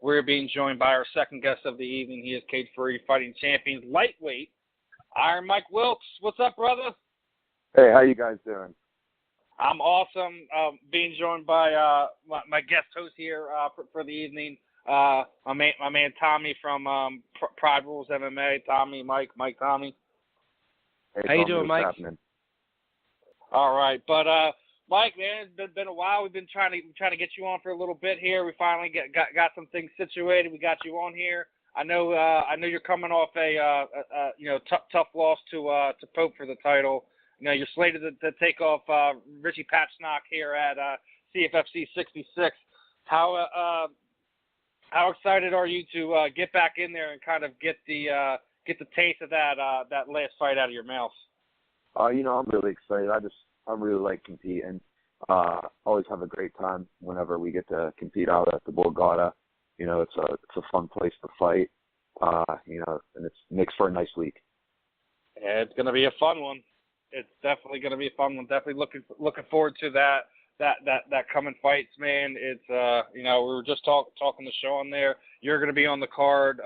We're being joined by our second guest of the evening. He is Cage-Free Fighting Champions lightweight, Iron Mike Wilkes. What's up, brother? Hey, how you guys doing? I'm awesome. Being joined by my guest host here for the evening, my man Tommy from Pride Rules MMA. Tommy, Mike, Tommy. Hey, how you doing, Mike? Happening? All right, but Mike, man, it's been a while. We've been trying to get you on for a little bit here. We finally got some things situated. We got you on here. I know you're coming off a tough loss to Pope for the title. You know, you're slated to take off Richie Patishnock here at CFFC 66. How excited are you to get back in there and kind of get the taste of that last fight out of your mouth? I'm really excited. I really like competing. Always have a great time whenever we get to compete out at the Borgata. You know, it's a fun place to fight. And it makes for a nice week. Yeah, it's gonna be a fun one. It's definitely going to be a fun one. Definitely looking forward to that coming fights, man. It's we were just talking to Sean there. You're going to be on the card.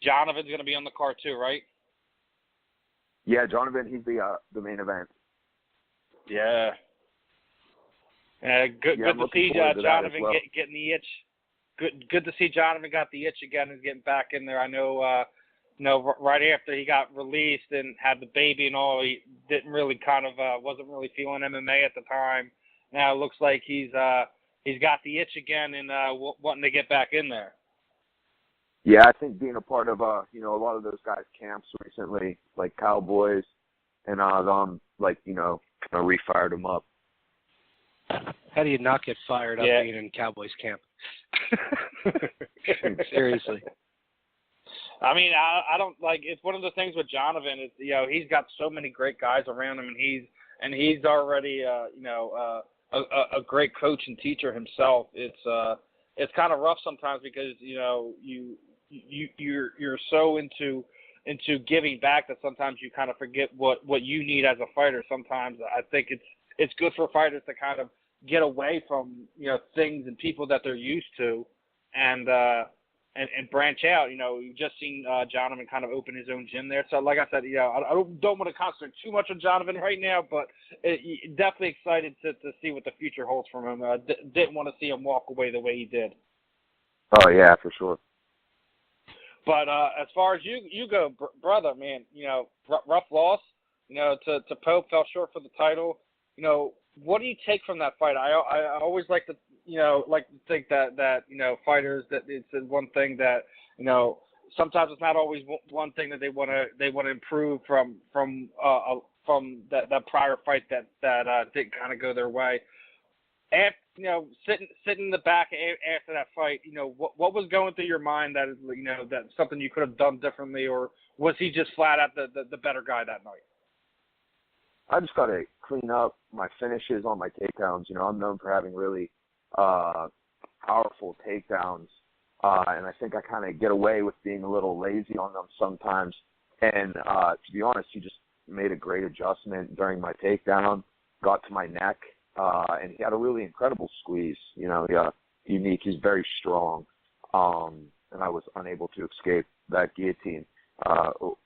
Jonathan's going to be on the card too, right? Yeah, Jonathan, he's the main event. Yeah. Good to see Jonathan getting the itch. Good to see Jonathan got the itch again and getting back in there. I know. Right after he got released and had the baby and all, he didn't really wasn't really feeling MMA at the time. Now it looks like he's got the itch again and wanting to get back in there. Yeah, I think being a part of a lot of those guys' camps recently, like Cowboys, and them refired him up. How do you not get fired up being in Cowboys camp? Seriously. I mean, I don't it's one of the things with Jonathan is he's got so many great guys around him, and he's already a great coach and teacher himself. It's kind of rough sometimes because you're so into giving back that sometimes you kind of forget what you need as a fighter. Sometimes I think it's good for fighters to kind of get away from things and people that they're used to, and branch out. You've just seen Jonathan kind of open his own gym there. So, like I said, I don't want to concentrate too much on Jonathan right now, but definitely excited to see what the future holds for him. Didn't want to see him walk away the way he did. Oh, yeah, for sure. But as far as you go, brother, man, rough loss, to Pope, fell short for the title. What do you take from that fight? I always like to think that fighters, that it's one thing that sometimes it's not always one thing that they want to improve from that prior fight that didn't kind of go their way. After, sitting in the back after that fight, what was going through your mind that that's something you could have done differently, or was he just flat out the better guy that night? I just got to clean up my finishes on my takedowns. I'm known for having really powerful takedowns, and I think I kind of get away with being a little lazy on them sometimes. And to be honest, he just made a great adjustment during my takedown, got to my neck, and he had a really incredible squeeze. Unique. He's very strong, and I was unable to escape that guillotine.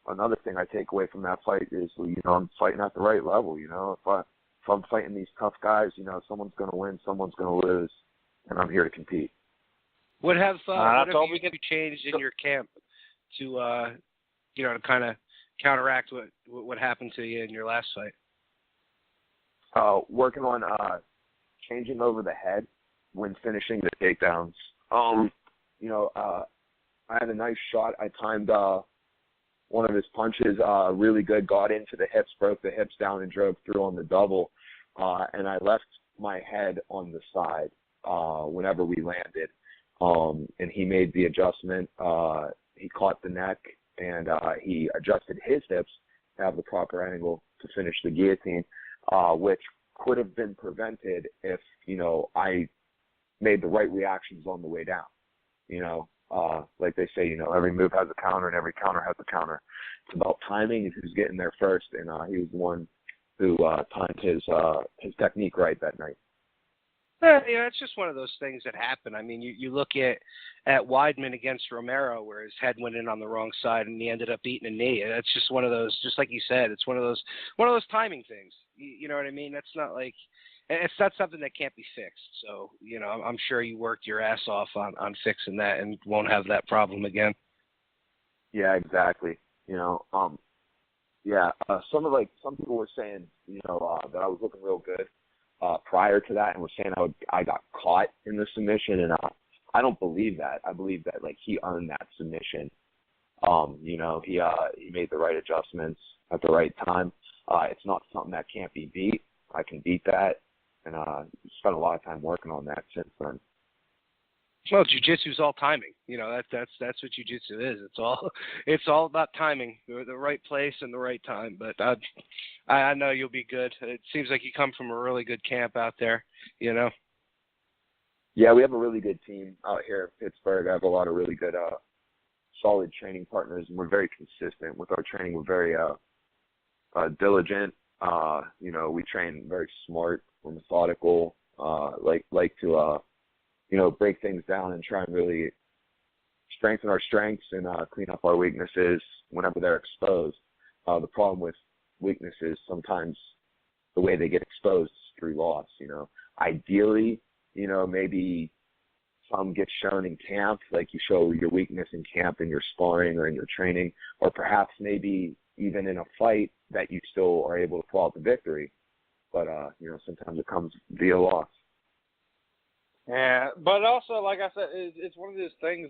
Another thing I take away from that fight is, I'm fighting at the right level. If I'm fighting these tough guys, someone's going to win, someone's going to lose, and I'm here to compete. What have you changed in your camp to to kind of counteract what happened to you in your last fight? Working on changing over the head when finishing the takedowns. I had a nice shot. I timed one of his punches really good, got into the hips, broke the hips down, and drove through on the double. And I left my head on the side whenever we landed. And he made the adjustment. He caught the neck, and he adjusted his hips to have the proper angle to finish the guillotine, which could have been prevented if, I made the right reactions on the way down. Like they say, every move has a counter and every counter has a counter. It's about timing and who's getting there first, and he was the one who timed his technique right that night. It's just one of those things that happen. I mean, you look at Weidman against Romero, where his head went in on the wrong side, and he ended up eating a knee. It's just one of those, just like you said, it's one of those timing things. You know what I mean? That's not like, it's not something that can't be fixed. So, I'm sure you worked your ass off on fixing that and won't have that problem again. Yeah, exactly. Some people were saying, that I was looking real good prior to that, and were saying I got caught in the submission, and I don't believe that. I believe that he earned that submission. He made the right adjustments at the right time. It's not something that can't be beat. I can beat that, and spent a lot of time working on that since then. Well, jiu-jitsu's all timing. That's what jiu-jitsu is. It's all about timing, the right place and the right time. But I know you'll be good. It seems like you come from a really good camp out there. Yeah, we have a really good team out here in Pittsburgh. I have a lot of really good, solid training partners, and we're very consistent with our training. We're very diligent. We train very smart. We're methodical. Like to break things down and try and really strengthen our strengths and clean up our weaknesses whenever they're exposed. The problem with weaknesses, sometimes the way they get exposed is through loss. Ideally, maybe some get shown in camp, like you show your weakness in camp in your sparring or in your training, or perhaps maybe even in a fight that you still are able to pull out the victory. But, sometimes it comes via loss. Yeah, but also, like I said, it's one of those things.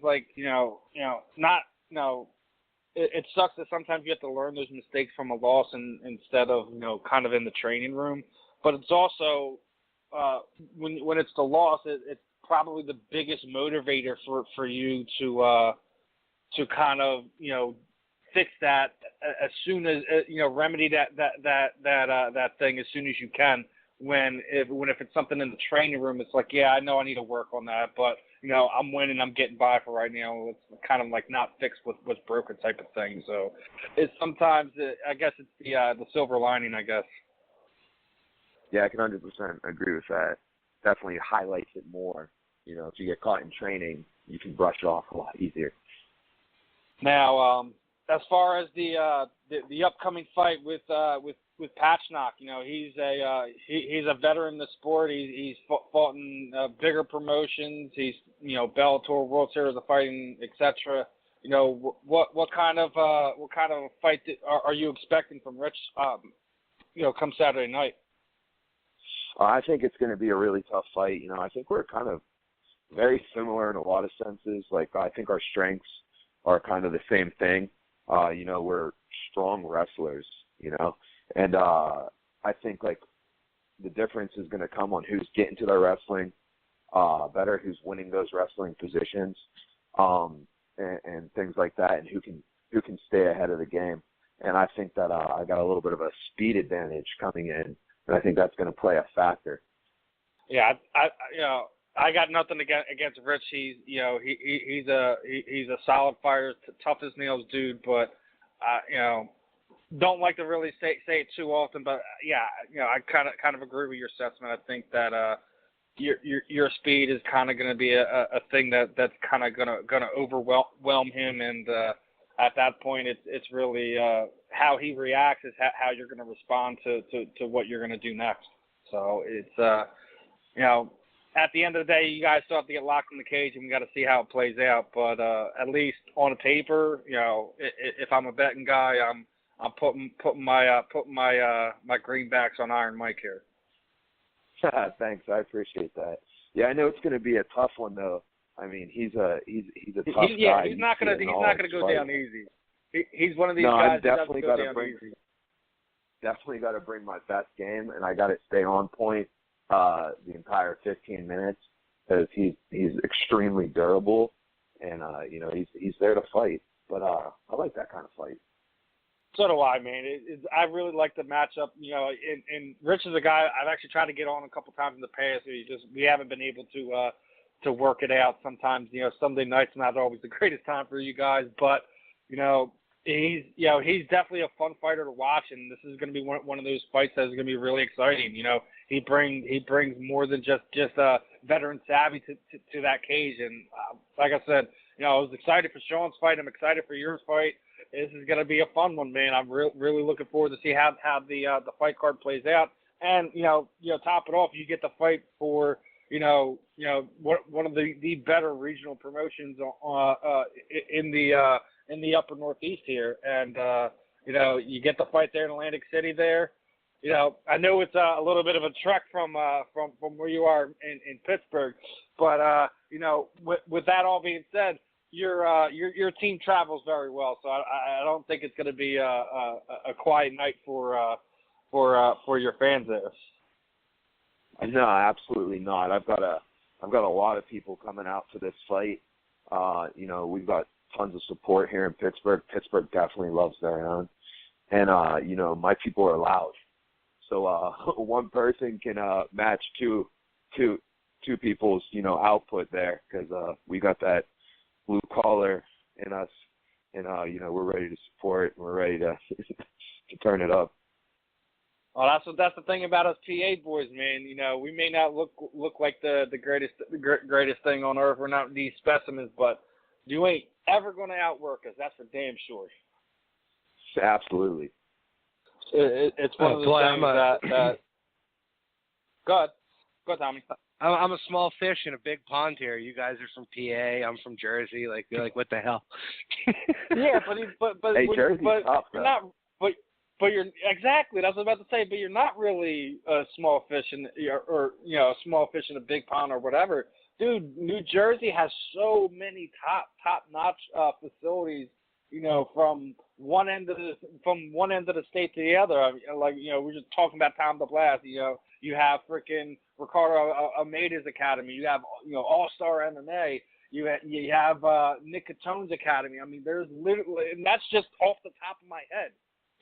It sucks that sometimes you have to learn those mistakes from a loss instead of kind of in the training room. But it's also when it's the loss, it's probably the biggest motivator for you to kind of fix that as soon as remedy that thing as soon as you can. If it's something in the training room, it's like, yeah, I know I need to work on that, but I'm winning, I'm getting by for right now. It's kind of like not fixed what's broken type of thing. So it's sometimes, I guess it's the silver lining, I guess. Yeah, I can 100% agree with that. Definitely highlights it more. If you get caught in training, you can brush it off a lot easier. Now, as far as the upcoming fight with Patishnock, he's a veteran in the sport. He's fought in bigger promotions. He's Bellator, World Series of Fighting, etc. What kind of a fight are you expecting from Rich? Come Saturday night. I think it's going to be a really tough fight. I think we're kind of very similar in a lot of senses. I think our strengths are kind of the same thing. We're strong wrestlers, and I think the difference is going to come on who's getting to their wrestling better, who's winning those wrestling positions, and things like that, and who can stay ahead of the game. And I think that I got a little bit of a speed advantage coming in, and I think that's going to play a factor. Yeah, I got nothing against Rich. He's a solid fighter, tough as nails dude. But don't like to really say it too often. But yeah, I kind of agree with your assessment. I think that your speed is kind of going to be a thing that's kind of gonna overwhelm him, and at that point, it's really how he reacts is how you're going to respond to what you're going to do next. So it's at the end of the day, you guys still have to get locked in the cage, and we got to see how it plays out. But at least on a paper, if I'm a betting guy, I'm putting my greenbacks on Iron Mike here. Thanks, I appreciate that. Yeah, I know it's going to be a tough one though. I mean, he's a tough guy. Yeah, he's not going to go down easy. He's one of these guys that doesn't go down easy. Definitely got to bring my best game, and I got to stay on point the entire 15 minutes because he's extremely durable, and he's there to fight. But I like that kind of fight. So do I, man. I really like the matchup. And Rich is a guy I've actually tried to get on a couple times in the past. We haven't been able to work it out. Sometimes Sunday night's not always the greatest time for you guys, but he's definitely a fun fighter to watch, and this is going to be one of those fights that's going to be really exciting. He brings more than just veteran savvy to that cage. And like I said, I was excited for Sean's fight. I'm excited for your fight. This is going to be a fun one, man. I'm really looking forward to see how the fight card plays out. And top it off, you get the fight for one of the better regional promotions in the upper Northeast here, and you get the fight there in Atlantic City. There, I know it's a little bit of a trek from where you are in Pittsburgh, but with that all being said, your team travels very well, so I don't think it's going to be a quiet night for your fans there. No, absolutely not. I've got a lot of people coming out to this fight. We've got tons of support here in Pittsburgh. Pittsburgh definitely loves their own, and my people are loud. So one person can match two people's output there, because we got that blue collar in us, and we're ready to support, and we're ready to to turn it up. Well, that's the thing about us PA boys, man. We may not look like the greatest thing on earth. We're not these specimens, but you ain't ever going to outwork us. That's for damn sure. Absolutely. It's one of the things that. Go ahead, Tommy. I'm a small fish in a big pond here. You guys are from PA. I'm from Jersey. You're like, what the hell? Yeah, but hey, Jersey's tough, you're not. But you're exactly. That's what I was about to say. But you're not really a small fish a small fish in a big pond or whatever, dude. New Jersey has so many top notch facilities. From one end of the state to the other. I mean, we're just talking about Tom the Blast. You have freaking Ricardo Almeida's academy. You have All Star MMA. You have Nick Catone's academy. I mean, there's literally, and that's just off the top of my head.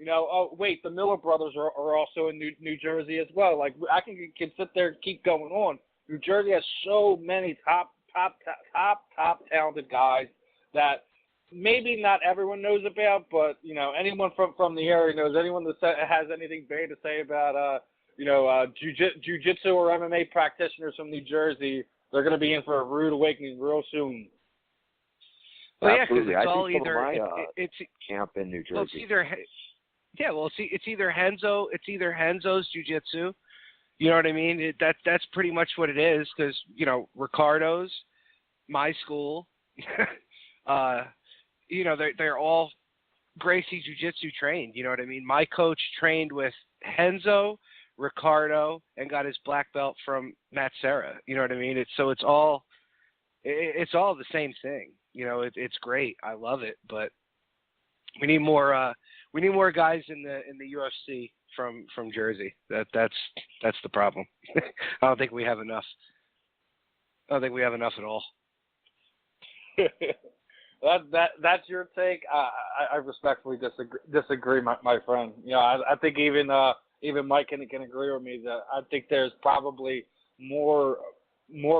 Oh wait, the Miller brothers are also in New Jersey as well. I can sit there and keep going on. New Jersey has so many top talented guys that maybe not everyone knows about, but anyone from the area knows. Anyone that has anything bad to say about jiu-jitsu or MMA practitioners from New Jersey, they're going to be in for a rude awakening real soon. Well, absolutely. Yeah, it's all either it's camp in New Jersey. Well, it's either Henzo's jiu-jitsu. You know what I mean? That's pretty much what it is, because Ricardo's, my school. They're all Gracie Jiu-Jitsu trained. You know what I mean? My coach trained with Henzo, Ricardo, and got his black belt from Matt Serra. You know what I mean? It's all the same thing. It's great. I love it, but we need more guys in the UFC from Jersey. That's the problem. I don't think we have enough. I don't think we have enough at all. That's your take. I respectfully disagree, my friend. I think even Mike can agree with me that I think there's probably more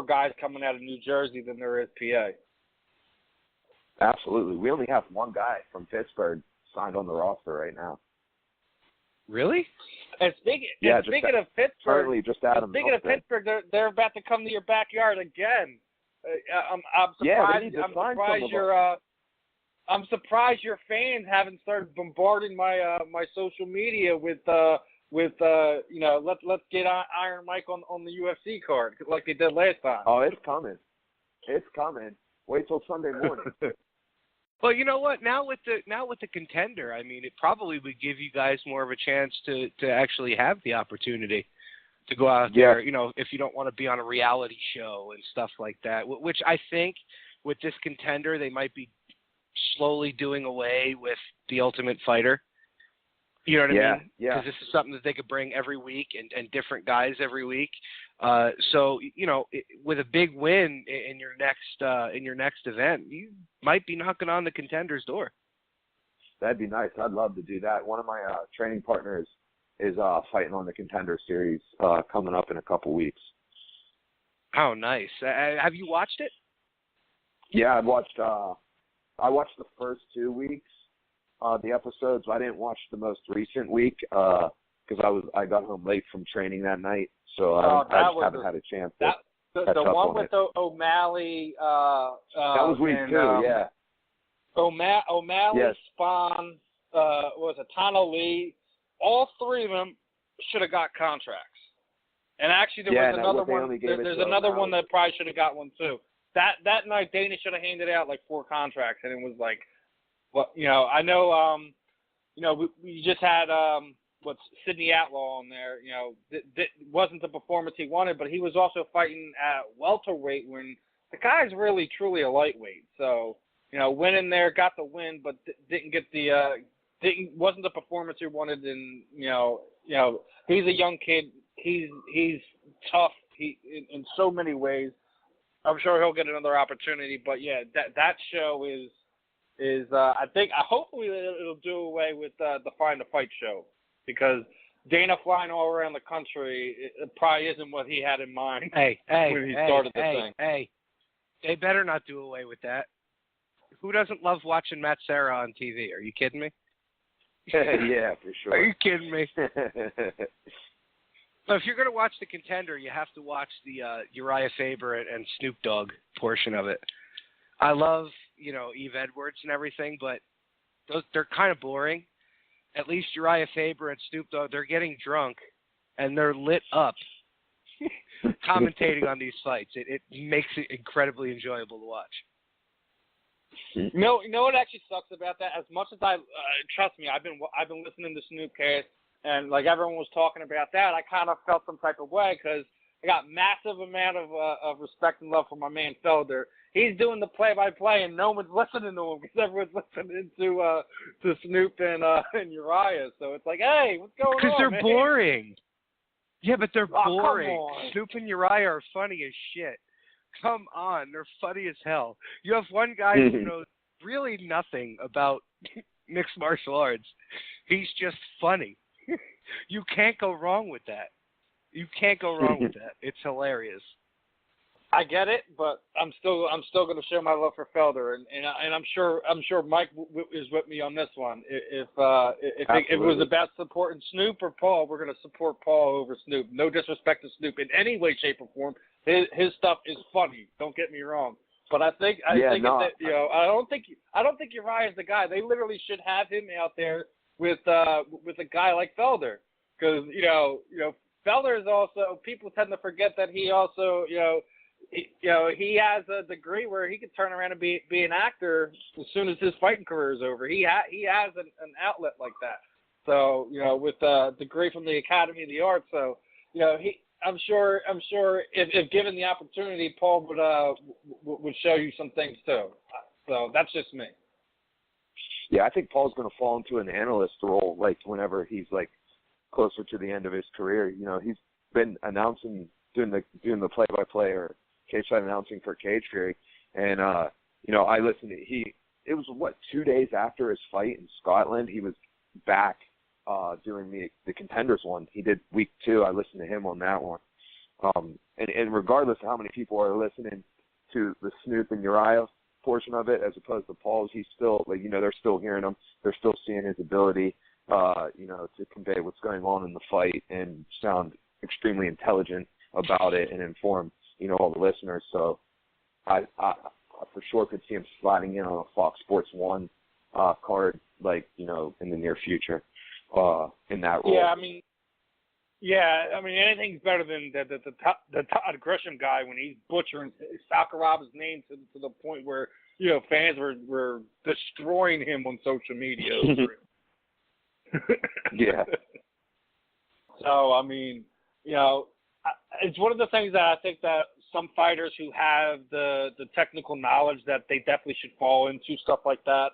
guys coming out of New Jersey than there is PA. Absolutely. We only have one guy from Pittsburgh signed on the roster right now. Really? And speaking of Pittsburgh, Pittsburgh, they're about to come to your backyard again. I'm surprised your fans haven't started bombarding my social media with let's get Iron Mike on the UFC card like they did last time. Oh, it's coming. Wait till Sunday morning. Well, you know what? Now with the Contender, I mean, it probably would give you guys more of a chance to actually have the opportunity to go out there, if you don't want to be on a reality show and stuff like that, which I think with this Contender, they might be slowly doing away with the Ultimate Fighter. You know what I mean? Yeah. Because this is something that they could bring every week and different guys every week. So, with a big win in your next event, you might be knocking on the Contender's door. That'd be nice. I'd love to do that. One of my training partners is fighting on the Contender Series coming up in a couple weeks. Oh, nice. Have you watched it? Yeah, I watched the first 2 weeks, the episodes. I didn't watch the most recent week because I got home late from training that night, so I just haven't had a chance. The one with O'Malley. That was week 2, yeah. O'Malley, yes. Spawn, was it Tano Lee? All 3 of them should have got contracts. And actually, there was another one. There's another one that probably should have got one too. That night, Dana should have handed out like 4 contracts, and it was like, well, I know, we just had Sidney Outlaw on there. That wasn't the performance he wanted, but he was also fighting at welterweight when the guy's really truly a lightweight. So, went in there, got the win, but didn't get wasn't the performance he wanted. And he's a young kid. He's tough. In so many ways. I'm sure he'll get another opportunity. But yeah, that show is hopefully it'll do away with the Find a Fight show, because Dana flying all around the country, it probably isn't what he had in mind when he started the thing. Hey, they better not do away with that. Who doesn't love watching Matt Serra on TV? Are you kidding me? Yeah, for sure. Are you kidding me? So if you're going to watch The Contender, you have to watch the Uriah Faber and Snoop Dogg portion of it. I love, Eve Edwards and everything, but they're kind of boring. At least Uriah Faber and Snoop Dogg, they're getting drunk, and they're lit up commentating on these fights. It makes it incredibly enjoyable to watch. You know what actually sucks about that? As much as trust me, I've been listening to Snoopcast, and like everyone was talking about that, I kind of felt some type of way because I got massive amount of respect and love for my man Felder. He's doing the play-by-play, and no one's listening to him because everyone's listening to Snoop and Uriah. So it's like, hey, what's going on? Because they're boring. Yeah, but they're boring. Come on. Snoop and Uriah are funny as shit. Come on, they're funny as hell. You have one guy who knows really nothing about mixed martial arts. He's just funny. You can't go wrong with that. You can't go wrong with that. It's hilarious. I get it, but I'm still going to show my love for Felder, and I'm sure Mike is with me on this one. If it was about supporting Snoop or Paul, we're going to support Paul over Snoop. No disrespect to Snoop in any way, shape, or form. His stuff is funny. Don't get me wrong, but I don't think Uriah is the guy. They literally should have him out there with a guy like Felder, because Felder is also, people tend to forget that he also he has a degree where he could turn around and be an actor as soon as his fighting career is over. He has an outlet like that. So with a degree from the Academy of the Arts. So I'm sure if given the opportunity, Paul would show you some things too. So that's just me. Yeah, I think Paul's going to fall into an analyst role, like whenever he's like closer to the end of his career. He's been announcing, doing the play-by-play or cage fight announcing for Cage Fury, and I listened to it was 2 days after his fight in Scotland, he was back doing the Contenders one. He did week 2. I listened to him on that one. And regardless of how many people are listening to the Snoop and Uriah portion of it as opposed to Paul's, he's still they're still hearing him. They're still seeing his ability, to convey what's going on in the fight and sound extremely intelligent about it and inform, all the listeners. So I for sure could see him sliding in on a Fox Sports 1 card, in the near future in that role. Yeah, I mean, anything's better than the Todd Grisham guy when he's butchering Sakurab's name to the point where, fans were destroying him on social media. Yeah. So, I mean, it's one of the things that I think that some fighters who have the technical knowledge that they definitely should fall into stuff like that.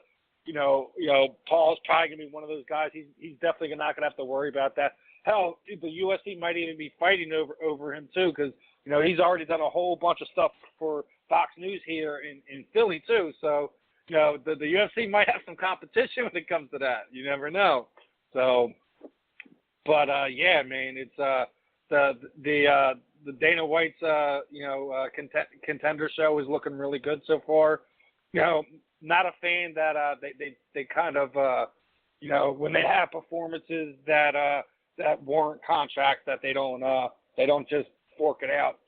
Paul's probably going to be one of those guys. He's definitely not going to have to worry about that. Hell, the UFC might even be fighting over him too, because he's already done a whole bunch of stuff for Fox News here in Philly too. So the UFC might have some competition when it comes to that. You never know. So, but yeah, man, it's the Dana White's Contender show is looking really good so far. Not a fan that they kind of when they have performances that warrant contracts, that they don't just fork it out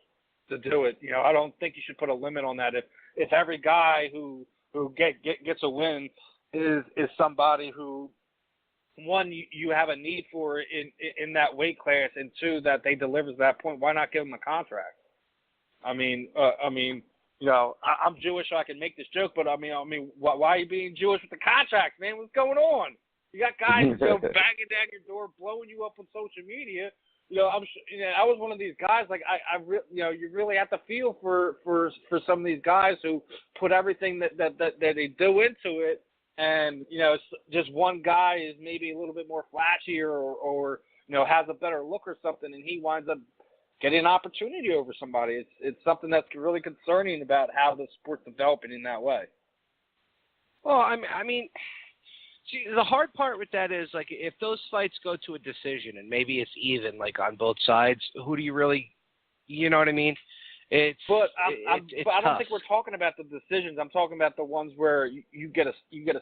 to do it. I don't think you should put a limit on that. If every guy who gets a win is somebody who, one, you have a need for in that weight class, and two, that they delivers that point, why not give them a contract? I'm Jewish, so I can make this joke, but why are you being Jewish with the contracts, man? What's going on? You got guys banging down your door, blowing you up on social media. I was one of these guys. Like you really have to feel for some of these guys who put everything that they do into it, and just one guy is maybe a little bit more flashy or has a better look or something, and he winds up getting an opportunity over somebody. It's something that's really concerning about how the sport's developing in that way. Well, see, the hard part with that is, like, if those fights go to a decision and maybe it's even, like, on both sides, who do you really, you know what I mean? It's I don't think we're talking about the decisions. I'm talking about the ones where you get a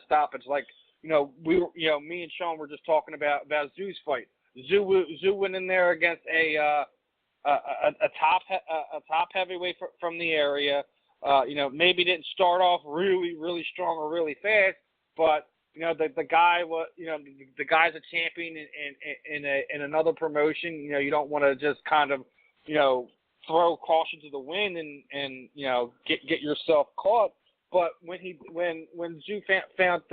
stoppage. Like, me and Sean were just talking about Zoo's fight. Zoo went in there against a top heavyweight from the area. Maybe didn't start off really, really strong or really fast, but the guy was, the guy's a champion in another promotion. You don't want to just kind of, throw caution to the wind and get yourself caught. But when Zhu found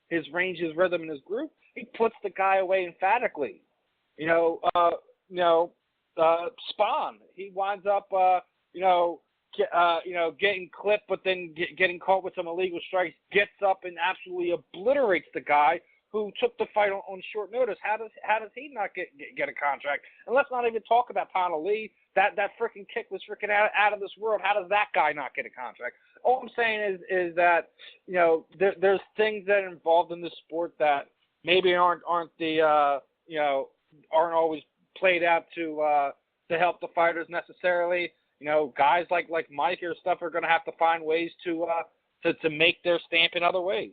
his range, his rhythm, and his group, he puts the guy away emphatically. Spawn, he winds up, getting clipped, but then getting caught with some illegal strikes, gets up and absolutely obliterates the guy who took the fight on short notice. How does he not get a contract? And let's not even talk about Tana Lee. That freaking kick was freaking out of this world. How does that guy not get a contract? All I'm saying is that there's things that are involved in this sport that maybe aren't always played out to help the fighters necessarily. Guys like Mike or stuff are going to have to find ways to make their stamp in other ways.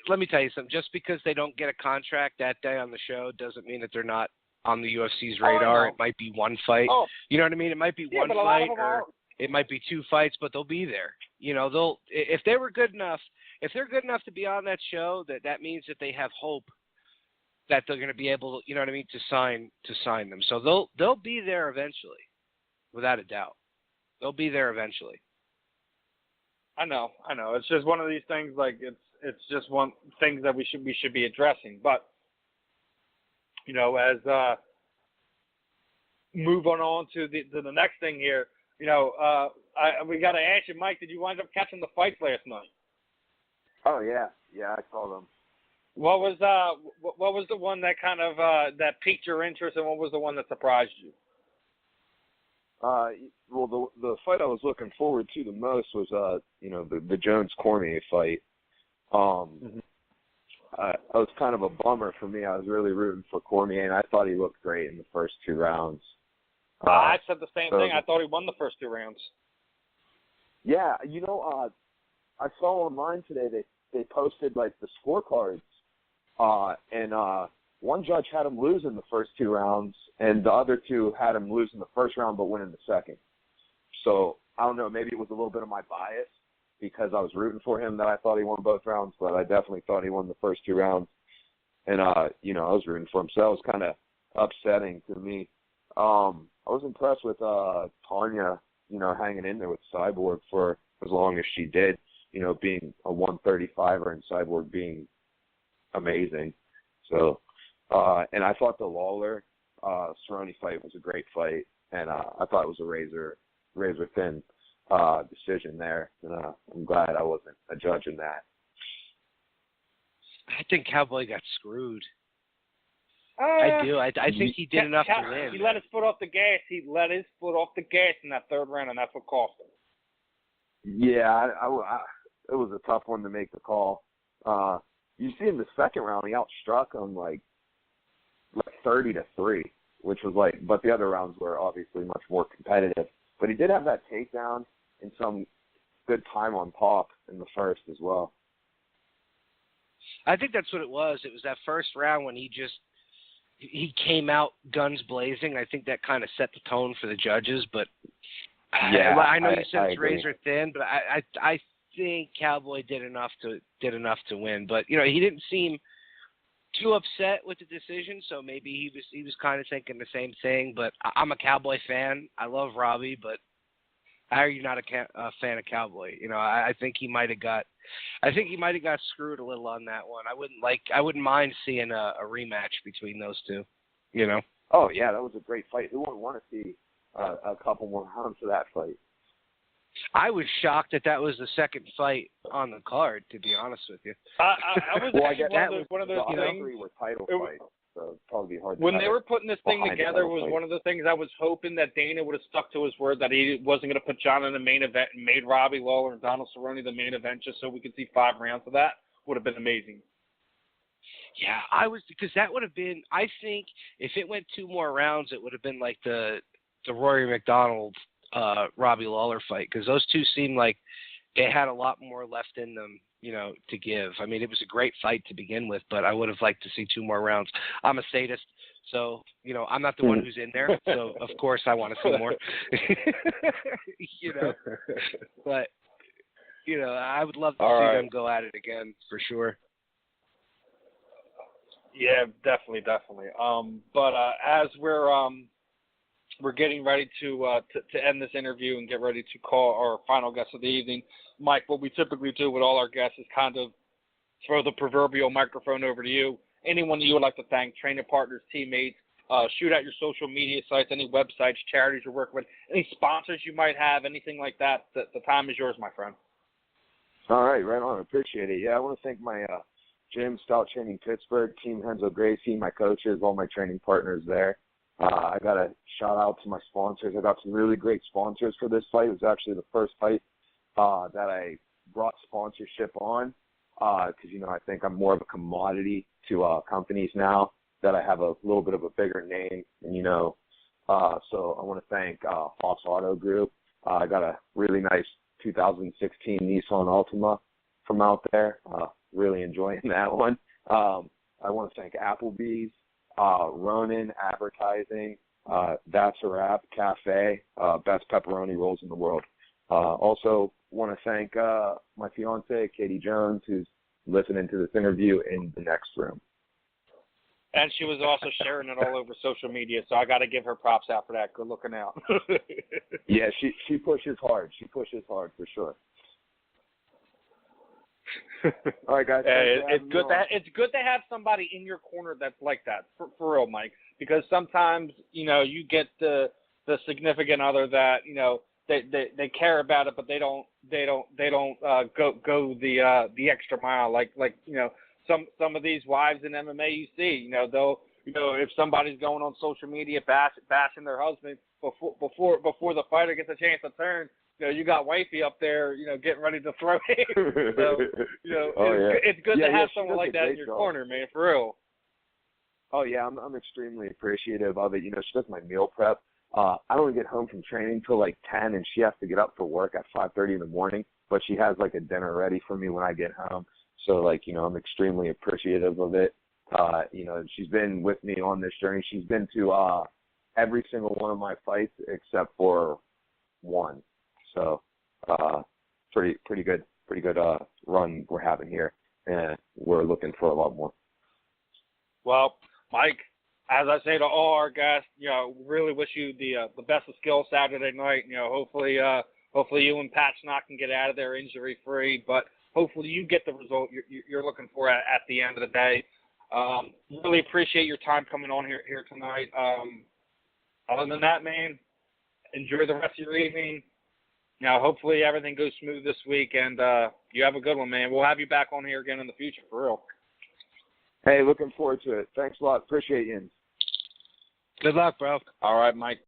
Let me tell you something. Just because they don't get a contract that day on the show doesn't mean that they're not on the UFC's radar. It might be one fight. Oh. You know what I mean? It might be one fight, or it might be two fights, but they'll be there. They'll, if they were good enough, if they're good enough to be on that show, that means that they have hope that they're going to be able, to sign them. So they'll be there eventually, without a doubt. They'll be there eventually. I know. It's just one of these things. Like it's just one thing that we should be addressing. But as moving on to the next thing here, we got to ask you, Mike. Did you wind up catching the fights last night? Oh yeah, I saw them. What was the one that kind of that piqued your interest, and what was the one that surprised you? Well, the fight I was looking forward to the most was the Jones Cormier fight. It was kind of a bummer for me. I was really rooting for Cormier, and I thought he looked great in the first two rounds. I said the same thing. I thought he won the first two rounds. Yeah, I saw online today they posted like the scorecards, and one judge had him lose in the first two rounds, and the other two had him lose in the first round but win in the second. So I don't know, maybe it was a little bit of my bias because I was rooting for him that I thought he won both rounds, but I definitely thought he won the first two rounds. And, I was rooting for him, so that was kind of upsetting to me. I was impressed with Tanya, hanging in there with Cyborg for as long as she did, being a 135er and Cyborg being amazing. So, and I thought the Lawler Cerrone fight was a great fight, and I thought it was a razor thin decision there, and I'm glad I wasn't a judge in that. I think Cowboy got screwed. I do. I think he did enough to win. He let his foot off the gas. He let his foot off the gas in that third round, and that's what cost him. Yeah, it was a tough one to make the call. You see in the second round, he outstruck him like 30-3, which was but the other rounds were obviously much more competitive. But he did have that takedown and some good time on top in the first as well. I think that's what it was. It was that first round when he he came out guns blazing. I think that kind of set the tone for the judges. But Yeah, I know you said I it's agree. razor thin, but I think Cowboy did enough to win. But he didn't seem too upset with the decision, so maybe he was kind of thinking the same thing. But I'm a Cowboy fan. I love Robbie, but how are you not a fan of Cowboy? I think he might have got screwed a little on that one. I wouldn't mind seeing a rematch between those two. Oh yeah, that was a great fight. Who wouldn't want to see a couple more rounds of that fight? I was shocked that was the second fight on the card, to be honest with you. I was Well, I actually guess one of those the things. three were title fights, so it'd probably be hard to When have they it were putting this thing behind a together, title was fight. one of the things I was hoping that Dana would have stuck to his word, that he wasn't going to put John in the main event and made Robbie Lawler and Donald Cerrone the main event just so we could see 5 rounds of that. Would have been amazing. Yeah, because that would have been. I think if it went 2 more rounds, it would have been like the Rory McDonald Robbie Lawler fight, because those two seemed like they had a lot more left in them, to give. I mean, it was a great fight to begin with, but I would have liked to see 2 more rounds. I'm a sadist, so I'm not the one who's in there, so of course I want to see more. But I would love to see them go at it again for sure. Yeah, definitely. But as we're getting ready to end this interview and get ready to call our final guest of the evening, Mike, what we typically do with all our guests is kind of throw the proverbial microphone over to you. Anyone you would like to thank, training partners, teammates, shoot out your social media sites, any websites, charities you're working with, any sponsors you might have, anything like that. The time is yours, my friend. All right, right on. Appreciate it. Yeah, I want to thank my gym, Stout Training Pittsburgh, Team Henzo Gracie, my coaches, all my training partners there. I got a shout out to my sponsors. I got some really great sponsors for this fight. It was actually the first fight that I brought sponsorship on because, I think I'm more of a commodity to companies now that I have a little bit of a bigger name. And, so I want to thank Foss Auto Group. I got a really nice 2016 Nissan Altima from out there. Really enjoying that one. I want to thank Applebee's, Ronin Advertising, That's a Wrap Cafe, best pepperoni rolls in the world. Also want to thank my fiance, Katie Jones, who's listening to this interview in the next room. And she was also sharing it all over social media, so I got to give her props out for that. Good looking out. Yeah, she pushes hard. She pushes hard for sure. All right, guys. It's good to have somebody in your corner that's like that, for real, Mike. Because sometimes you get the significant other that they care about it, but they don't go the extra mile. Like some of these wives in MMA you see, they'll if somebody's going on social media bashing their husband before the fighter gets a chance to turn. You got wifey up there, getting ready to throw in. So, it's good to have someone like that in your corner, man, for real. Oh, yeah, I'm extremely appreciative of it. She does my meal prep. I don't get home from training till like 10, and she has to get up for work at 5:30 in the morning, but she has like a dinner ready for me when I get home. So, I'm extremely appreciative of it. She's been with me on this journey. She's been to every single one of my fights except for one. So, pretty good run we're having here, and we're looking for a lot more. Well, Mike, as I say to all our guests, really wish you the best of skills Saturday night. Hopefully you and Patishnock can get out of there injury free, but hopefully you get the result you're looking for at the end of the day. Really appreciate your time coming on here tonight. Other than that, man, enjoy the rest of your evening. Hopefully everything goes smooth this week, and you have a good one, man. We'll have you back on here again in the future, for real. Hey, looking forward to it. Thanks a lot. Appreciate you. Good luck, bro. All right, Mike.